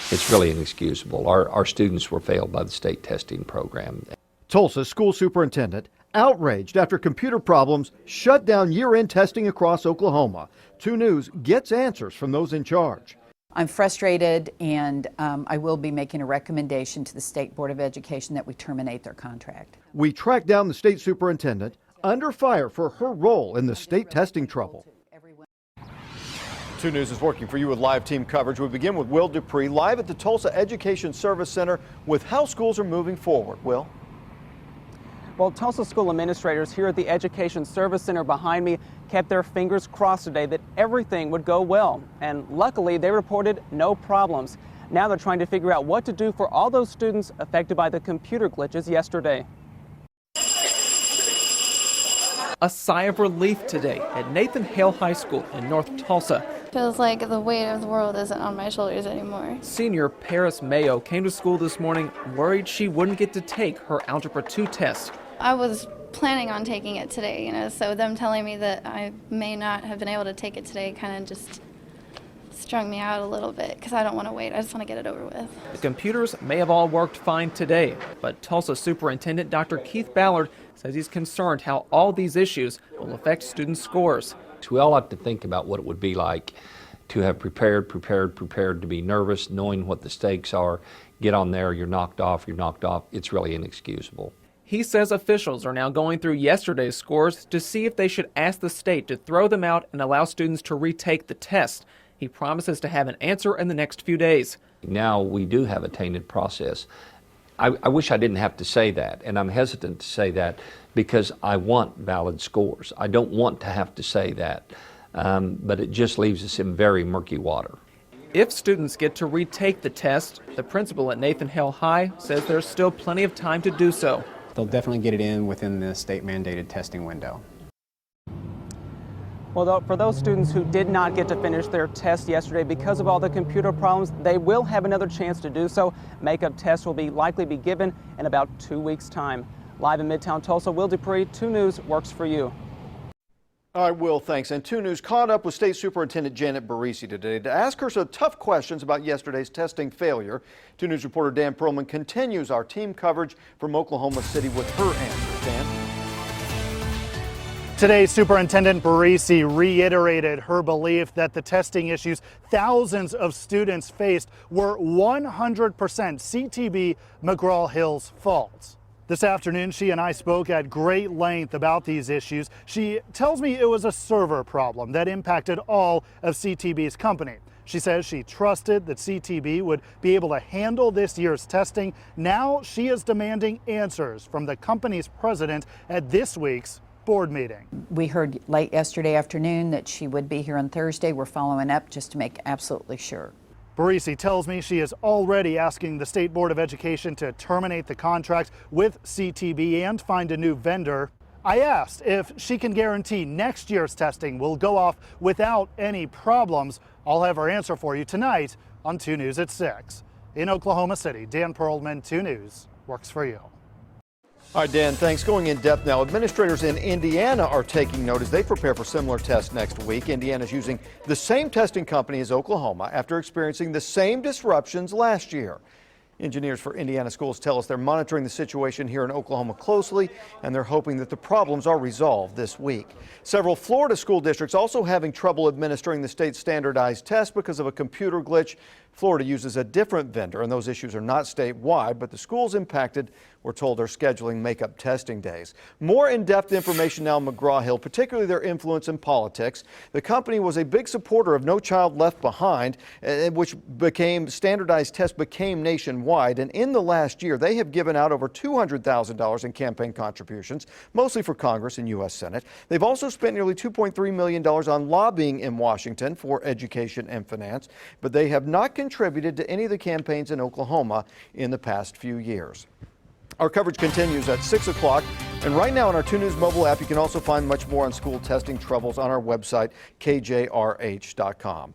It's really inexcusable. Our students were failed by the state testing program. Tulsa school superintendent outraged after computer problems shut down year-end testing across Oklahoma. 2 News gets answers from those in charge. I'm frustrated, and I will be making a recommendation to the State Board of Education that we terminate their contract. We tracked down the state superintendent under fire for her role in the state testing trouble. 2 News is working for you with live team coverage. We begin with Will Dupree live at the Tulsa Education Service Center with how schools are moving forward. Will? Well, Tulsa school administrators here at the Education Service Center behind me kept their fingers crossed today that everything would go well. And luckily, they reported no problems. Now they're trying to figure out what to do for all those students affected by the computer glitches yesterday. A sigh of relief today at Nathan Hale High School in North Tulsa. Feels like the weight of the world isn't on my shoulders anymore. Senior Paris Mayo came to school this morning worried she wouldn't get to take her Algebra 2 test. I was planning on taking it today, so them telling me that I may not have been able to take it today kind of just strung me out a little bit because I don't want to wait. I just want to get it over with. The computers may have all worked fine today, but Tulsa Superintendent Dr. Keith Ballard says he's concerned how all these issues will affect students' scores. We all have to think about what it would be like to have prepared, to be nervous, knowing what the stakes are, get on there, you're knocked off. It's really inexcusable. He says officials are now going through yesterday's scores to see if they should ask the state to throw them out and allow students to retake the test. He promises to have an answer in the next few days. Now we do have a tainted process. I wish I didn't have to say that, and I'm hesitant to say that because I want valid scores. I don't want to have to say that, but it just leaves us in very murky water. If students get to retake the test, the principal at Nathan Hale High says there's still plenty of time to do so. They'll definitely get it in within the state-mandated testing window. Well, for those students who did not get to finish their test yesterday because of all the computer problems, they will have another chance to do so. Makeup tests will likely be given in about 2 weeks' time. Live in Midtown Tulsa, Will Dupree, 2 News works for you. All right, Will, thanks. And 2 News caught up with State Superintendent Janet Barresi today to ask her some tough questions about yesterday's testing failure. 2 News reporter Dan Perlman continues our team coverage from Oklahoma City with her answers. Dan? Today, Superintendent Barresi reiterated her belief that the testing issues thousands of students faced were 100% CTB McGraw-Hill's fault. This afternoon, she and I spoke at great length about these issues. She tells me it was a server problem that impacted all of CTB's company. She says she trusted that CTB would be able to handle this year's testing. Now she is demanding answers from the company's president at this week's board meeting. We heard late yesterday afternoon that she would be here on Thursday. We're following up just to make absolutely sure. Barresi tells me she is already asking the State Board of Education to terminate the contract with CTB and find a new vendor. I asked if she can guarantee next year's testing will go off without any problems. I'll have her answer for you tonight on 2 News at 6. In Oklahoma City, Dan Perlman, 2 News, works for you. All right, Dan, thanks. Going in depth now, administrators in Indiana are taking note as they prepare for similar tests next week. Indiana is using the same testing company as Oklahoma after experiencing the same disruptions last year. Engineers for Indiana schools tell us they're monitoring the situation here in Oklahoma closely, and they're hoping that the problems are resolved this week. Several Florida school districts also having trouble administering the state's standardized test because of a computer glitch. Florida uses a different vendor, and those issues are not statewide, but the schools impacted were told they're scheduling makeup testing days. More in-depth information now on McGraw-Hill, particularly their influence in politics. The company was a big supporter of No Child Left Behind, which became standardized tests became nationwide. And in the last year, they have given out over $200,000 in campaign contributions, mostly for Congress and U.S. Senate. They've also spent nearly $2.3 million on lobbying in Washington for education and finance, but they have not contributed to any of the campaigns in Oklahoma in the past few years. Our coverage continues at 6 o'clock, and right now on our 2 News mobile app, you can also find much more on school testing troubles on our website, kjrh.com.